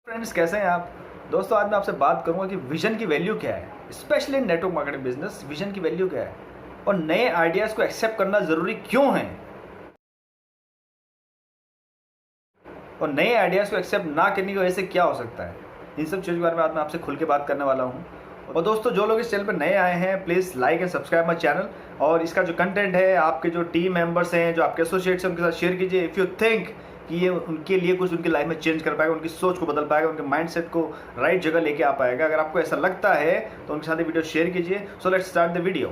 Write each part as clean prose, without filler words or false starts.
Friends, कैसे हैं आप दोस्तों। आज मैं आपसे बात करूंगा कि विजन की वैल्यू क्या है, specially network marketing business. Vision की वैल्यू क्या है और नए आइडियाज़ को एक्सेप्ट करना ज़रूरी क्यों है, और नए आइडियाज़ को एक्सेप्ट ना करने की वजह से क्या हो सकता है। इन सब चीज़ों के बारे में आज मैं आपसे खुल के बात करने वाला हूँ। और दोस्तों, जो लोग इस चैनल पर नए आए हैं, please like and subscribe my channel. और इसका जो कंटेंट है, आपके जो टीम मेंबर्स हैं, जो आपके एसोसिएट्स हैं, उनके साथ शेयर कीजिए। इफ़ यू थिंक कि ये उनके लिए कुछ उनकी लाइफ में चेंज कर पाएगा, उनकी सोच को बदल पाएगा, उनके माइंडसेट को राइट जगह लेके आ पाएगा, अगर आपको ऐसा लगता है तो उनके साथ ये वीडियो शेयर कीजिए। So let's start the video.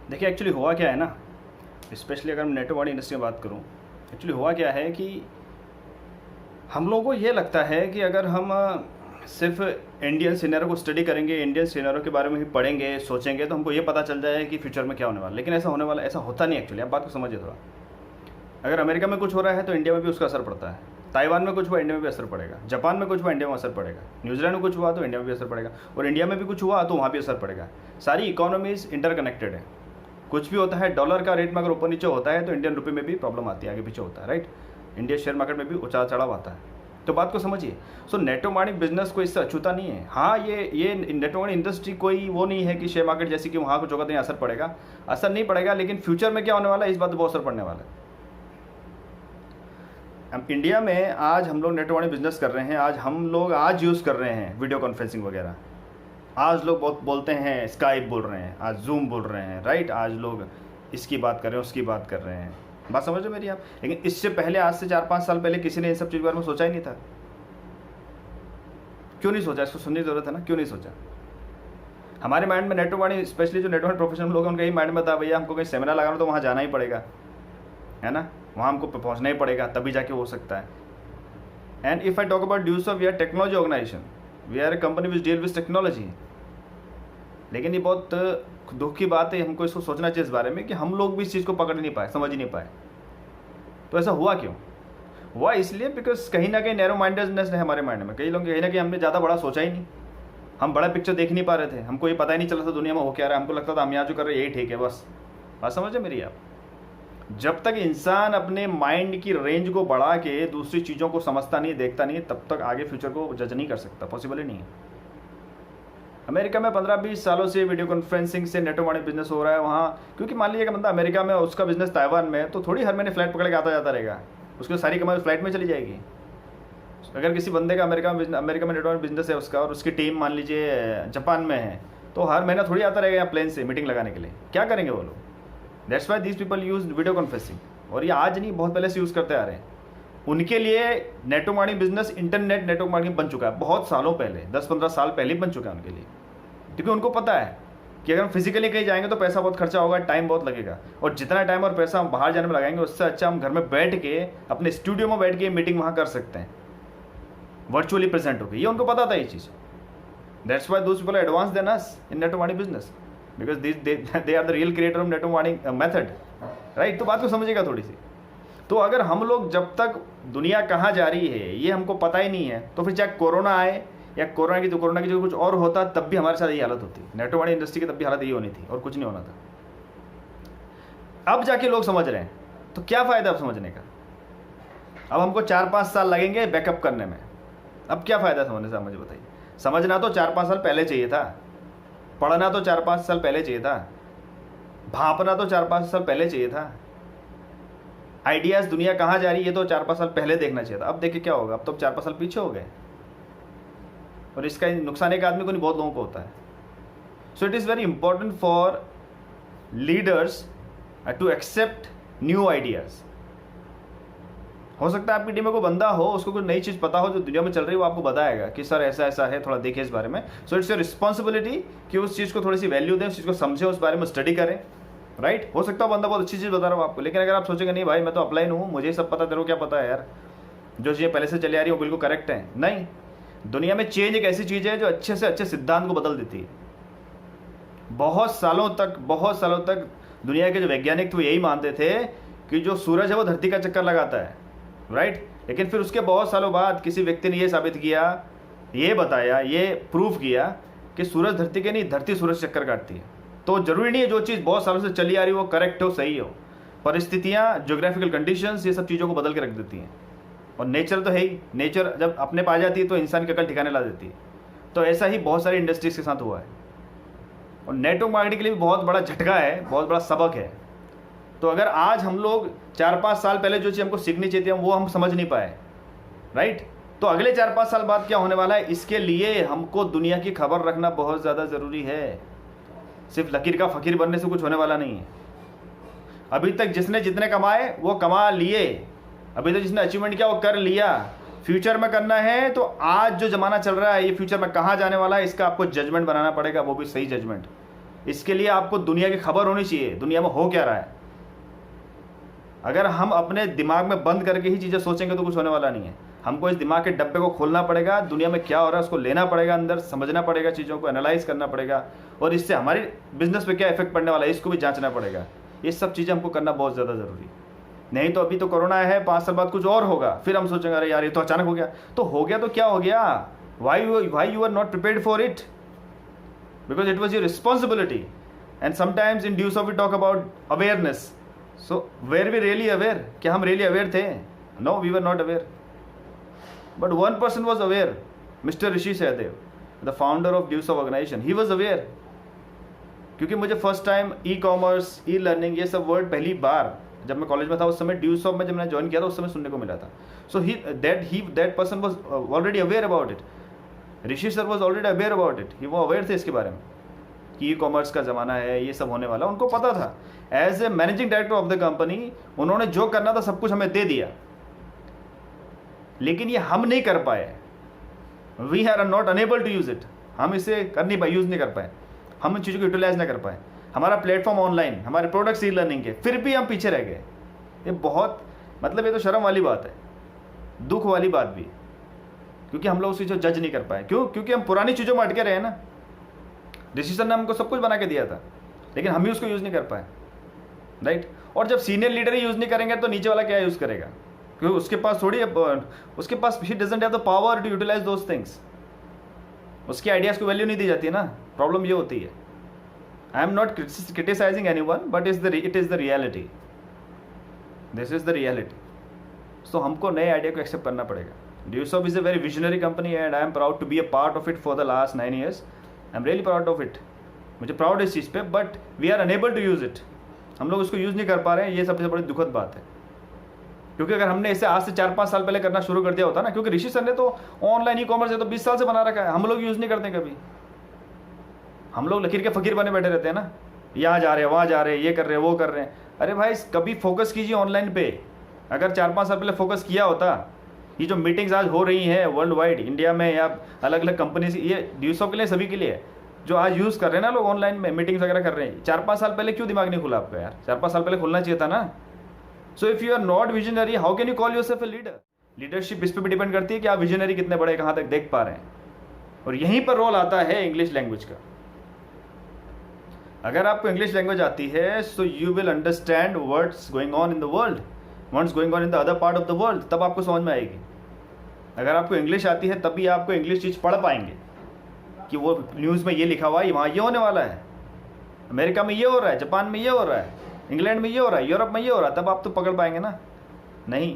देखिए, एक्चुअली हुआ क्या है ना, स्पेशली अगर मैं नेटवर्क वाली इंडस्ट्री में बात करूं, एक्चुअली हुआ क्या है कि हम लोगों को ये लगता है कि अगर हम सिर्फ इंडियन सिनेरियो को स्टडी करेंगे, इंडियन सिनेरियो के बारे में ही पढ़ेंगे, सोचेंगे, तो हमको ये पता चल जाए कि फ्यूचर में क्या होने वाला। लेकिन ऐसा होता नहीं एक्चुअली। आप बात को समझिए थोड़ा। अगर अमेरिका में कुछ हो रहा है तो इंडिया में भी उसका असर पड़ता है। ताइवान में कुछ हुआ, इंडिया में भी असर पड़ेगा। जापान में कुछ हुआ, इंडिया में असर पड़ेगा। न्यूजीलैंड में कुछ हुआ तो इंडिया में भी असर पड़ेगा, और इंडिया में भी कुछ हुआ तो वहाँ भी असर पड़ेगा। सारी इकोनॉमीज इंटरकनेक्टेड है। कुछ भी होता है, डॉलर का रेट में अगर ऊपर नीचे होता है तो इंडियन रुपये में भी प्रॉब्लम आती है, आगे पीछे होता है, राइट। इंडिया शेयर मार्केट में भी उतार चढ़ाव आता है। तो बात को समझिए। सो नेटवर्क मार्केटिंग बिजनेस को इससे अछूता नहीं है। हाँ, ये नेटवर्क मार्केटिंग इंडस्ट्री कोई वो नहीं है कि शेयर मार्केट जैसी कि वहाँ कुछ होगा तो असर पड़ेगा, असर नहीं पड़ेगा। लेकिन फ्यूचर में क्या होने वाला है, इस बात पर बहुत असर पड़ने वाला है। हम इंडिया में आज हम लोग नेटवर्क मार्केटिंग बिजनेस कर रहे हैं। आज यूज़ कर रहे हैं वीडियो कॉन्फ्रेंसिंग वगैरह। आज लोग बहुत बोलते हैं, स्काइप बोल रहे हैं, आज जूम बोल रहे हैं, राइट। आज लोग इसकी बात कर रहे हैं, उसकी बात कर रहे हैं। बात समझ रहे मेरी आप। लेकिन इससे पहले, आज से 4-5 साल पहले किसी ने इन सब चीज़ के बारे में सोचा ही नहीं था। क्यों नहीं सोचा? इसको सुनने की जरूरत है ना, क्यों नहीं सोचा। हमारे माइंड में नेटवर्क मार्केटिंग, स्पेशली जो नेटवर्क प्रोफेशनल लोग हैं, उनके ही माइंड में था, भैया हमको कहीं सेमिनार लगाना तो वहाँ जाना ही पड़ेगा, है ना, वहाँ हमको पहुँचना ही पड़ेगा, तभी जाके हो सकता है। And if I talk about ड्यूसो, we are technology organization, we are a company which deal with technology. लेकिन ये बहुत दुख की बात है, हमको इसको सोचना चाहिए इस बारे में कि हम लोग भी इस चीज़ को पकड़ नहीं पाए, समझ ही नहीं पाए। तो ऐसा हुआ क्यों? हुआ इसलिए बिकॉज कहीं ना कहीं नैरो माइंडेडनेस है हमारे माइंड में। कई लोग कहीं ना कहीं हमने ज़्यादा बड़ा सोचा ही नहीं, हम बड़ा पिक्चर देख नहीं पा रहे थे। हमको ये पता ही नहीं चला था दुनिया में हो क्या रहा है। हमको लगता था हम यहाँ जो कर रहे हैं यही ठीक है, बस। बात समझे मेरी आप। जब तक इंसान अपने माइंड की रेंज को बढ़ा के दूसरी चीज़ों को समझता नहीं, देखता नहीं, तब तक आगे फ्यूचर को जज नहीं कर सकता, पॉसिबल ही नहीं है। अमेरिका में 15-20 सालों से वीडियो कॉन्फ्रेंसिंग से नेटवर्क मार्केटिंग बिजनेस हो रहा है वहाँ। क्योंकि मान लीजिए कि बंदा अमेरिका में, उसका बिजनेस ताइवान में, तो थोड़ी हर महीने फ्लाइट पकड़ के आता जाता रहेगा, उसकी सारी कमाई फ्लाइट में चली जाएगी। अगर किसी बंदे का अमेरिका में नेटवर्क बिजनेस है उसका, और उसकी टीम मान लीजिए जापान में है, तो हर महीना थोड़ी आता रहेगा यहाँ प्लेन से मीटिंग लगाने के लिए। क्या करेंगे वो लोग? That's why these people use video conferencing. और ये आज नहीं, बहुत पहले से यूज़ करते आ रहे हैं। उनके लिए network marketing business internet network marketing बन चुका है, बहुत सालों पहले, 10-15 साल पहले बन चुका है उनके लिए। क्योंकि उनको पता है कि अगर हम फिजिकली कहीं जाएंगे तो पैसा बहुत खर्चा होगा, टाइम बहुत लगेगा, और जितना टाइम और पैसा हम बाहर जाने में लगाएंगे उससे अच्छा हम घर में बैठ के, अपने स्टूडियो में बैठ के मीटिंग वहाँ कर सकते हैं, वर्चुअली प्रेजेंट होकर। ये उनको पता था ये चीज़। That's why those people advance than us in network marketing business, because they are the real creator of network marketing method, right. तो बात को समझिएगा थोड़ी सी। तो अगर हम लोग, जब तक दुनिया कहाँ जा रही है ये हमको पता ही नहीं है, तो फिर चाहे कोरोना आए या कोरोना की जगह कुछ और होता, तब भी हमारे साथ यही हालत होती। नेटवर्क मार्केटिंग इंडस्ट्री की तब भी हालत यही होनी थी और कुछ नहीं होना था। अब जाके लोग समझ रहे हैं, तो क्या फ़ायदा अब समझने का। अब हमको 4-5 साल लगेंगे बैकअप करने में। अब क्या फ़ायदा समझने से, मुझे बताइए। समझना तो 4-5 साल पहले चाहिए था, पढ़ना तो 4-5 साल पहले चाहिए था, भांपना तो 4-5 साल पहले चाहिए था, आइडियाज़ दुनिया कहाँ जा रही है ये तो 4-5 साल पहले देखना चाहिए था। अब देखिए क्या होगा, अब तो 4-5 साल पीछे हो गए। और इसका नुकसान एक आदमी को नहीं, बहुत लोगों को होता है। So it is very important for leaders to accept new ideas. हो सकता है आपकी टीम में कोई बंदा हो, उसको कोई नई चीज़ पता हो जो दुनिया में चल रही है, वो आपको बताएगा कि सर ऐसा ऐसा है, थोड़ा देखिए इस बारे में। सो इट्स योर रिस्पॉन्सिबिलिटी कि उस चीज़ को थोड़ी सी वैल्यू दें, उस चीज़ को समझें, उस बारे में स्टडी करें, राइट। हो सकता है बंदा बहुत अच्छी चीज़ बता रहा हूँ आपको, लेकिन अगर आप सोचेंगे नहीं भाई मैं तो अपलाइन हूँ, मुझे सब पता, तेरे को क्या पता है यार, जो चीज़ें पहले से चली आ रही है वो बिल्कुल करेक्ट है। नहीं, दुनिया में चेंज एक ऐसी चीज़ है जो अच्छे से अच्छे सिद्धांत को बदल देती है। बहुत सालों तक दुनिया के जो वैज्ञानिक थे वो यही मानते थे कि जो सूरज है वो धरती का चक्कर लगाता है, राइट। लेकिन फिर उसके बहुत सालों बाद किसी व्यक्ति ने ये साबित किया ये बताया, ये प्रूव किया कि सूरज धरती के नहीं, धरती सूरज चक्कर काटती है। तो जरूरी नहीं है जो चीज़ बहुत सालों से चली आ रही हो वो करेक्ट हो, सही हो। परिस्थितियाँ, ज्योग्राफिकल कंडीशंस, ये सब चीज़ों को बदल के रख देती हैं। और नेचर तो है ही, नेचर जब अपने पा जाती है तो इंसान की अकल ठिकाने ला देती है। तो ऐसा ही बहुत सारी इंडस्ट्रीज के साथ हुआ है। और नेटवर्क मार्केटिंग के लिए भी बहुत बड़ा झटका है, बहुत बड़ा सबक है। तो अगर आज हम लोग 4-5 साल पहले जो चीज़ हमको सीखनी चाहिए थी वो हम समझ नहीं पाए, राइट, तो अगले 4-5 साल बाद क्या होने वाला है, इसके लिए हमको दुनिया की खबर रखना बहुत ज़्यादा ज़रूरी है। सिर्फ लकीर का फ़कीर बनने से कुछ होने वाला नहीं है। अभी तक जिसने जितने कमाए वो कमा लिए, अभी तक जिसने अचीवमेंट किया वो कर लिया। फ्यूचर में करना है तो आज जो ज़माना चल रहा है ये फ्यूचर में कहाँ जाने वाला है इसका आपको जजमेंट बनाना पड़ेगा, वो भी सही जजमेंट। इसके लिए आपको दुनिया की खबर होनी चाहिए, दुनिया में हो क्या रहा है। अगर हम अपने दिमाग में बंद करके ही चीज़ें सोचेंगे तो कुछ होने वाला नहीं है। हमको इस दिमाग के डब्बे को खोलना पड़ेगा, दुनिया में क्या हो रहा है उसको लेना पड़ेगा, अंदर समझना पड़ेगा, चीज़ों को एनालाइज करना पड़ेगा, और इससे हमारे बिजनेस पे क्या इफेक्ट पड़ने वाला है इसको भी जांचना पड़ेगा। ये सब चीज़ें हमको करना बहुत ज़्यादा ज़रूरी। नहीं तो अभी तो कोरोना है, 5 साल बाद कुछ और होगा, फिर हम सोचेंगे अरे यार ये तो अचानक हो गया। तो हो गया तो क्या हो गया, why you are not prepared for it, because it was your responsibility. And sometimes in Deuce of we talk about awareness. So were we really aware, क्या हम रियली अवेयर थे? No, we were not aware. But one person was aware, mister Rishi Sahdev, the founder of Deuce of organisation, he was aware. क्योंकि मुझे first time e commerce, e learning, ये सब word पहली बार जब मैं कॉलेज में था उस समय ड्यूस ऑफ में जब मैंने ज्वाइन किया था उस समय सुनने को मिला था। So that person was already aware about it. Rishi sir was already aware about it, वो अवेयर थे इसके बारे में कि ई कॉमर्स का ज़माना है, ये सब होने वाला, उनको पता था। As a managing director of the company उन्होंने जो करना था सब कुछ हमें दे दिया, लेकिन ये हम नहीं कर पाए। We are not unable to use it, हम इसे कर नहीं पाए, यूज़ नहीं कर पाए, हम इन चीज़ों को यूटिलाइज नहीं कर पाए। हमारा प्लेटफॉर्म ऑनलाइन, हमारे प्रोडक्ट्स ई लर्निंग के, फिर भी हम पीछे रह गए। ये बहुत मतलब ये तो शर्म वाली बात है, दुख वाली बात भी, क्योंकि हम लोग उस चीज़ को जज नहीं कर पाए। क्यों? क्योंकि हम पुरानी चीज़ों में अटके रहे हैं ना। डिसीजन ने हमको सब कुछ बना के दिया था, लेकिन हम ही उसको यूज़ नहीं कर पाए, राइट। और जब सीनियर लीडर ही यूज़ नहीं करेंगे तो नीचे वाला क्या यूज़ करेगा? क्योंकि उसके पास थोड़ी, उसके पास he doesn't have the power to utilise those things. उसके आइडियाज़ को वैल्यू नहीं दी जाती है ना, प्रॉब्लम ये होती है। I am not criticising anyone, but it is the reality, this is the reality. So हमको नए आइडिया को एक्सेप्ट करना पड़ेगा। Deuce of is a very visionary company and I am proud to be a part of it for the last 9 years। I am really proud of it, मुझे proud है इस चीज़ पे, but we are unable to use it. हम लोग उसको use नहीं कर पा रहे हैं, ये सबसे बड़ी दुखद बात है। क्योंकि अगर हमने इसे आज से 4-5 साल पहले करना शुरू कर दिया होता ना, क्योंकि ऋषि सर ने तो ऑनलाइन ई कॉमर्स है तो 20 साल से बना रखा है, हम लोग यूज़ नहीं करते कभी। हम लोग लकीर के फ़कीर बने बैठे रहते हैं ना, यहाँ जा रहे हैं, वहाँ जा रहे हैं, ये कर रहे हैं, वो कर रहे हैं। अरे भाई कभी फोकस कीजिए ऑनलाइन पे। अगर 4-5 साल पहले फोकस किया होता, ये जो मीटिंग्स आज हो रही हैं वर्ल्ड वाइड, इंडिया में या अलग अलग कंपनी से, ये ड्यूसॉफ के लिए, सभी के लिए है, जो आज यूज़ कर रहे हैं ना लोग, ऑनलाइन में मीटिंग्स वगैरह कर रहे हैं। 4-5 साल पहले क्यों दिमाग नहीं खुला आपका यार? 4-5 साल पहले खुलना चाहिए था ना। So if you are not visionary, how can you call yourself a leader? Leadership इस पर भी डिपेंड करती है कि आप विजनरी कितने बड़े, कहाँ तक देख पा रहे हैं। और यहीं पर रोल आता है इंग्लिश लैंग्वेज का। अगर आपको इंग्लिश लैंग्वेज आती है so you will understand what's going on in the world, what's going on in the other part of the world, तब आपको समझ में आएगी। अगर आपको इंग्लिश आती है तभी आपको इंग्लिश चीज़ पढ़ पाएंगे कि वो न्यूज़ में ये लिखा हुआ है, वहाँ ये होने वाला है, अमेरिका में ये हो रहा है, जापान में ये हो रहा है, इंग्लैंड में ये हो रहा है, यूरोप में ये हो रहा है, तब आप तो पकड़ पाएंगे ना। नहीं,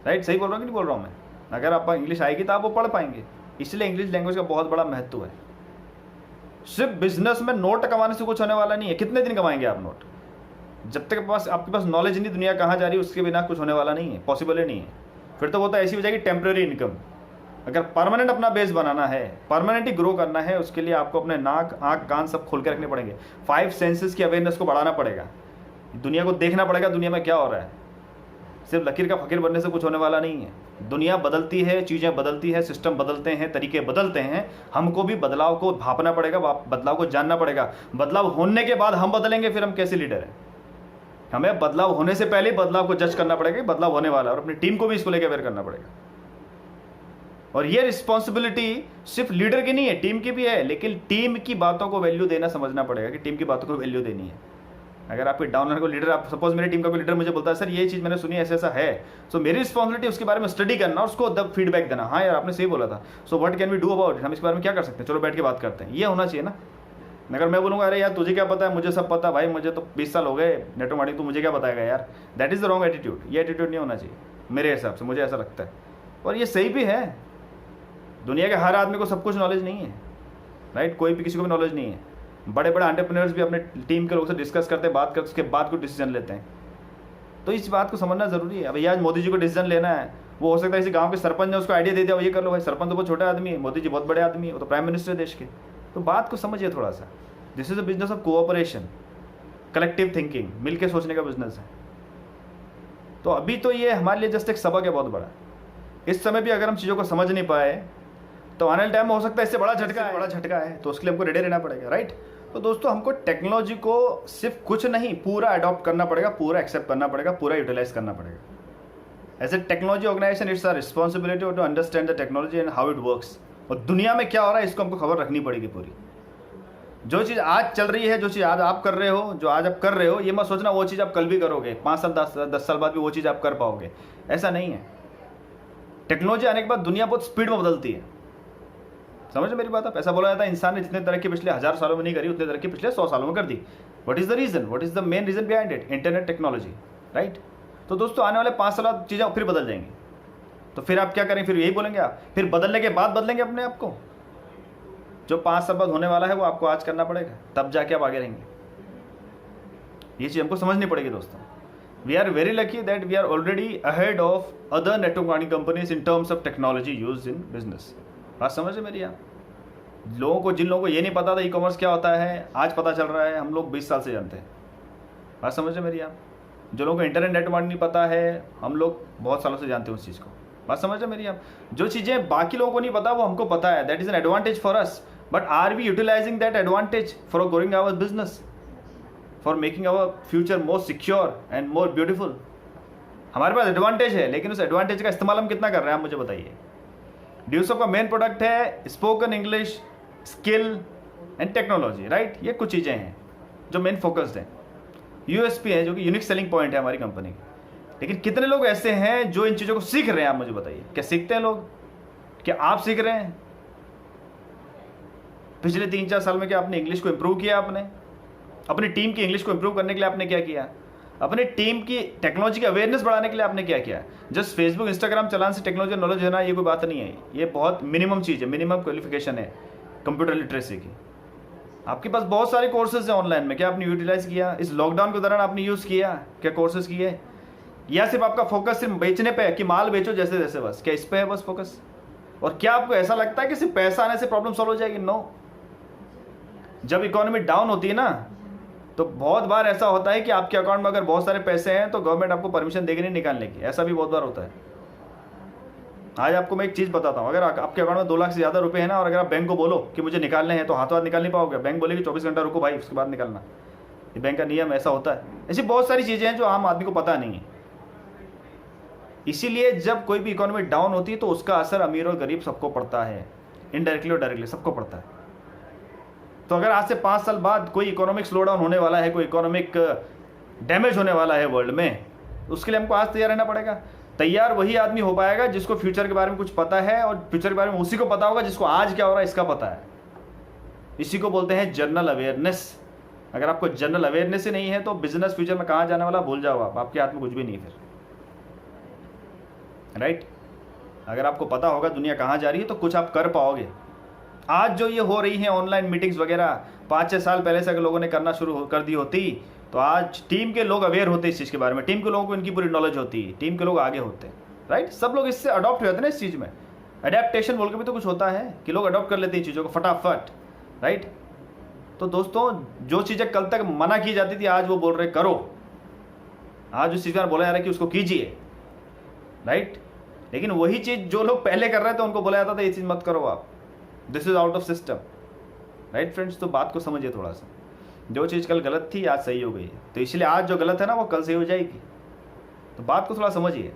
राइट, सही बोल रहा हूँ कि नहीं बोल रहा हूँ मैं? अगर आपको इंग्लिश आएगी तो आप वो पढ़ पाएंगे। इसलिए इंग्लिश लैंग्वेज का बहुत बड़ा महत्व है। सिर्फ बिजनेस में नोट कमाने से कुछ होने वाला नहीं है। कितने दिन कमाएंगे आप नोट? जब तक आपके पास नॉलेज नहीं दुनिया कहाँ जा रही है उसके बिना कुछ होने वाला नहीं है, पॉसिबल ही नहीं है। फिर तो वो तो ऐसी हो जाएगी टेम्प्रेरी इनकम। अगर परमानेंट अपना बेस बनाना है, परमानेंट ही ग्रो करना है, उसके लिए आपको अपने नाक, आँख, कान सब खोल के रखने पड़ेंगे। 5 सेंसेस की अवेयरनेस को बढ़ाना पड़ेगा, दुनिया को देखना पड़ेगा, दुनिया में क्या हो रहा है। सिर्फ लकीर का फ़कीर बनने से कुछ होने वाला नहीं है। दुनिया बदलती है, चीज़ें बदलती है, सिस्टम बदलते हैं, तरीके बदलते हैं। हमको भी बदलाव को भापना पड़ेगा, बदलाव को जानना पड़ेगा। बदलाव होने के बाद हम बदलेंगे, फिर हम कैसे लीडर हैं। हमें बदलाव होने से पहले बदलाव को जज करना पड़ेगा कि बदलाव होने वाला है, और अपनी टीम को भी इसको लेकर अवेयर करना पड़ेगा। और ये रिस्पॉन्सिबिलिटी सिर्फ लीडर की नहीं है, टीम की भी है। लेकिन टीम की बातों को वैल्यू देना समझना पड़ेगा कि टीम की बातों को वैल्यू देनी है। अगर आपके डाउनलाइन को लीडर, आप सपोज मेरी टीम का कोई लीडर मुझे बोलता है सर ये चीज़ मैंने सुनी ऐसा ऐसा है, सो मेरी रिस्पॉन्सिबिलिटी उसके बारे में स्टडी करना और उसको द फीडबैक देना, हाँ यार आपने सही बोला था, so what can we do about it, हम इसके बारे में क्या कर सकते हैं, चलो बैठ के बात करते हैं, ये होना चाहिए ना। अगर मैं बोलूँगा अरे यार तुझे क्या पता है, मुझे सब पता, भाई मुझे तो 20 साल हो गए नेटवर्क मार्केटिंग, तू मुझे क्या बताएगा यार, that is the wrong attitude. ये एटीट्यूड नहीं होना चाहिए मेरे हिसाब से, मुझे ऐसा लगता है, और ये सही भी है। दुनिया के हर आदमी को सब कुछ नॉलेज नहीं है, राइट, कोई भी किसी को भी नॉलेज नहीं है। बड़े बड़े एंटरप्रेन्योर्स भी अपने टीम के लोगों से डिस्कस करते हैं, बात करते, उसके बाद कोई डिसीजन लेते हैं। तो इस बात को समझना जरूरी है। अब आज मोदी जी को डिसीजन लेना है, वो हो सकता है किसी गांव के सरपंच ने उसको आइडिया दे दिया, वो ये कर लो, भाई सरपंच तो बहुत छोटा आदमी है, मोदी जी बहुत बड़े आदमी है, वो तो प्राइम मिनिस्टर है देश के। तो बात को समझिए थोड़ा सा, this is a business of cooperation, collective thinking, मिलके सोचने का बिजनेस है। तो अभी तो ये हमारे लिए जस्ट एक सबक है बहुत बड़ा। इस समय भी अगर हम चीज़ों को समझ नहीं पाए तो आने वाले टाइम में हो सकता है इससे बड़ा झटका है, तो उसके लिए हमको रेडी रहना पड़ेगा, राइट। तो दोस्तों हमको टेक्नोलॉजी को सिर्फ कुछ नहीं, पूरा अडॉप्ट करना पड़ेगा, पूरा एक्सेप्ट करना पड़ेगा, पूरा यूटिलाइज करना पड़ेगा। As a technology organisation it's our responsibility to understand the technology and how it works. और दुनिया में क्या हो रहा है इसको हमको खबर रखनी पड़ेगी पूरी। जो चीज़ आज चल रही है, जो चीज़ आज आप कर रहे हो, जो आज आप कर रहे हो, ये मत सोचना वो चीज़ आप कल भी करोगे, 5 साल 10 साल बाद भी वो चीज़ आप कर पाओगे, ऐसा नहीं है। टेक्नोलॉजी आने के बाद दुनिया बहुत स्पीड में बदलती है, समझ मेरी बात आप। ऐसा बोला जाता है इंसान ने जितने तरक्की पिछले 1000 सालों में नहीं करी उतने तरक्की पिछले 100 सालों में कर दी। What is the reason, what is the main reason behind it, internet technology, right. तो दोस्तों आने वाले 5 साल बाद चीज़ें फिर बदल जाएंगी, तो फिर आप क्या करेंगे, फिर यही बोलेंगे आप, फिर बदलने के बाद बदलेंगे अपने आप को। जो 5 साल बाद होने वाला है वो आपको आज करना पड़ेगा, तब जाके आप आगे रहेंगे। ये चीज़ हमको समझनी पड़ेगी दोस्तों। We are very lucky that we are already ahead of other network marketing companies in terms of technology use in business. बात समझे मेरी आप। लोगों को, जिन लोगों को ये नहीं पता था ई कॉमर्स क्या होता है, आज पता चल रहा है, हम लोग 20 साल से जानते हैं। बात समझे मेरी आप। जो लोगों को इंटरनेट नेटवर्क नहीं पता है, हम लोग बहुत सालों से जानते हैं उस चीज़ को। बात समझे मेरी आप। जो चीज़ें बाकी लोगों को नहीं पता वो हमको पता है, that is an advantage for us, but are we utilising that advantage for growing our business, for making our future more secure and more beautiful. हमारे पास एडवांटेज है, लेकिन उस एडवांटेज का इस्तेमाल हम कितना कर रहे हैं आप मुझे बताइए। ड्यूसॉफ्ट का मेन प्रोडक्ट है spoken English, skill and technology, right. ये कुछ चीज़ें हैं जो मेन फोकस्ड हैं, यूएसपी है, जो कि यूनिक सेलिंग पॉइंट है हमारी कंपनी की। लेकिन कितने लोग ऐसे हैं जो इन चीज़ों को सीख रहे हैं आप मुझे बताइए। क्या सीखते हैं लोग, क्या आप सीख रहे हैं? पिछले 3-4 साल में क्या आपने इंग्लिश को इम्प्रूव किया? आपने अपनी टीम की इंग्लिश को इम्प्रूव करने के लिए आपने क्या किया? अपनी टीम की टेक्नोलॉजी की अवेयरनेस बढ़ाने के लिए आपने क्या किया? जस्ट फेसबुक इंस्टाग्राम चलाने से टेक्नोलॉजी नॉलेज है ना, ये कोई बात नहीं है। ये बहुत मिनिमम चीज़ है, मिनिमम क्वालिफिकेशन है कंप्यूटर लिटरेसी की। आपके पास बहुत सारे कोर्सेज हैं ऑनलाइन में, क्या आपने यूटिलाइज किया? इस लॉकडाउन के दौरान आपने यूज़ किया? क्या कोर्सेज किए? या सिर्फ आपका फोकस सिर्फ बेचने पे है कि माल बेचो जैसे जैसे, बस क्या इस पे है बस फोकस? और क्या आपको ऐसा लगता है कि सिर्फ पैसा आने से प्रॉब्लम सॉल्व हो जाएगी? नो। जब इकोनॉमी डाउन होती है ना, तो बहुत बार ऐसा होता है कि आपके अकाउंट में अगर बहुत सारे पैसे हैं तो गवर्नमेंट आपको परमिशन देगी नहीं निकालने की, ऐसा भी बहुत बार होता है। आज आपको मैं एक चीज़ बताता हूँ, अगर आपके अकाउंट में 2 लाख से ज़्यादा रुपए हैं ना, और अगर आप बैंक को बोलो कि मुझे निकालने हैं, तो हाथों हाथ निकाल नहीं पाओगे। बैंक बोलेगी 24 घंटा रुको भाई, उसके बाद निकालना। ये बैंक का नियम ऐसा होता है। ऐसी बहुत सारी चीज़ें हैं जो आम आदमी को पता नहीं है। इसीलिए जब कोई भी इकोनॉमी डाउन होती है तो उसका असर अमीर और गरीब सबको पड़ता है, इनडायरेक्टली और डायरेक्टली सबको पड़ता है। तो अगर आज से 5 साल बाद कोई इकोनॉमिक स्लो डाउन होने वाला है, कोई इकोनॉमिक डैमेज होने वाला है वर्ल्ड में, उसके लिए हमको आज तैयार रहना पड़ेगा। तैयार वही आदमी हो पाएगा जिसको फ्यूचर के बारे में कुछ पता है, और फ्यूचर के बारे में उसी को पता होगा जिसको आज क्या हो रहा है इसका पता है। इसी को बोलते हैं जनरल अवेयरनेस। अगर आपको जनरल अवेयरनेस ही नहीं है तो बिजनेस फ्यूचर में कहाँ जाने वाला भूल जाओ आप, आपके हाथ में कुछ भी नहीं फिर, राइट। अगर आपको पता होगा दुनिया कहाँ जा रही है तो कुछ आप कर पाओगे। आज जो ये हो रही है ऑनलाइन मीटिंग्स वगैरह, 5-6 साल पहले से अगर लोगों ने करना शुरू कर दी होती तो आज टीम के लोग अवेयर होते इस चीज़ के बारे में, टीम के लोगों को इनकी पूरी नॉलेज होती, टीम के लोग आगे होते, राइट। सब लोग इससे अडॉप्ट हो जाते हैं ना इस चीज़ में। अडेप्टेशन बोल के भी तो कुछ होता है कि लोग अडॉप्ट कर लेते हैं चीज़ों को फटाफट, राइट। तो दोस्तों जो चीज़ें कल तक मना की जाती थी आज वो बोल रहे करो। आज उस चीज़ का बोला जा रहा है कि उसको कीजिए, राइट। लेकिन वही चीज़ जो लोग पहले कर रहे थे उनको बोला जाता था ये चीज़ मत करो आप, this is out of system, right friends. तो बात को समझिए थोड़ा सा, जो चीज़ कल गलत थी आज सही हो गई है, तो इसलिए आज जो गलत है ना वो कल सही हो जाएगी। तो बात को थोड़ा समझिए,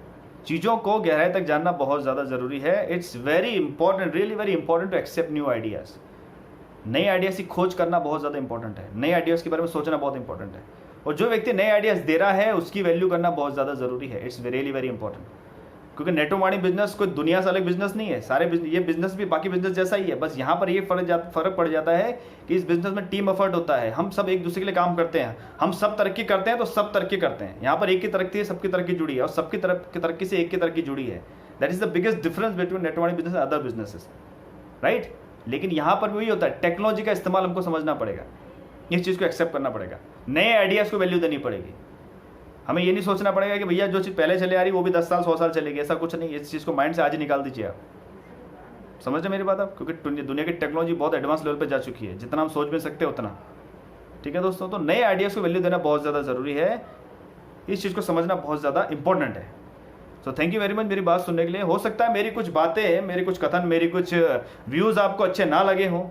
चीज़ों को गहराई तक जानना बहुत ज़्यादा ज़रूरी है। It's very important, really very important to accept new ideas. नए आइडियाज़ की खोज करना बहुत ज़्यादा इंपॉर्टेंट है, नए आइडियाज़ के बारे में सोचना बहुत इंपॉर्टेंट है। और जो व्यक्ति नए आइडियाज दे रहा है उसकी वैल्यू करना बहुत ज़्यादा ज़रूरी है। इट्स रियली वेरी इंपॉर्टेंट, क्योंकि नेटवर्क मार्केटिंग बिजनेस कोई दुनिया से अलग बिजनेस नहीं है। सारे ये बिजनेस भी बाकी बिजनेस जैसा ही है, बस यहाँ पर ये फर्क पड़ जाता है कि इस बिजनेस में टीम एफर्ट होता है। हम सब एक दूसरे के लिए काम करते हैं, हम सब तरक्की करते हैं तो सब तरक्की करते हैं। यहाँ पर एक की तरक्की सबकी तरक्की जुड़ी है और सबकी तरक्की से एक की तरक्की जुड़ी है। That is the biggest difference between network marketing business and other businesses, right. लेकिन यहाँ पर भी वही होता है, टेक्नोलॉजी का इस्तेमाल हमको समझना पड़ेगा, इस चीज़ को एक्सेप्ट करना पड़ेगा, नए आइडियाज़ को वैल्यू देनी पड़ेगी। हमें ये नहीं सोचना पड़ेगा कि भैया जो चीज़ पहले चले आ रही वो भी 10 साल 100 साल चलेगी, ऐसा कुछ नहीं। इस चीज़ को माइंड से आज ही निकाल दीजिए आप। समझ रहे मेरी बात आप, क्योंकि दुनिया की टेक्नोलॉजी बहुत एडवांस लेवल पे जा चुकी है, जितना हम सोच भी सकते हैं उतना। ठीक है दोस्तों, तो नए आइडियाज़ को वैल्यू देना बहुत ज़्यादा ज़रूरी है, इस चीज़ को समझना बहुत ज़्यादा इंपॉर्टेंट है। So thank you very much मेरी बात सुनने के लिए। हो सकता है मेरी कुछ बातें, मेरे कुछ कथन, मेरी कुछ व्यूज़ आपको अच्छे ना लगे हों,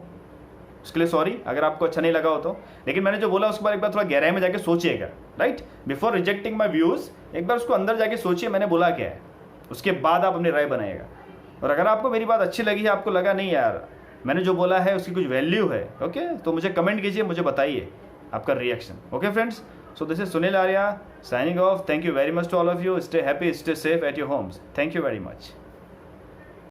उसके लिए सॉरी अगर आपको अच्छा नहीं लगा हो तो। लेकिन मैंने जो बोला उसके बाद एक बार थोड़ा गहराई में जाके सोचिएगा, राइट। बिफोर रिजेक्टिंग माई व्यूज़ एक बार उसको अंदर जाके सोचिए मैंने बोला क्या है, उसके बाद आप अपनी राय बनाइएगा। और अगर आपको मेरी बात अच्छी लगी है, आपको लगा नहीं यार मैंने जो बोला है उसकी कुछ वैल्यू है, ओके, तो मुझे कमेंट कीजिए, मुझे बताइए आपका reaction. Okay friends, so this is Sunil Arya signing off. Thank you very much to all of you. Stay happy, stay safe at your homes. Thank you very much.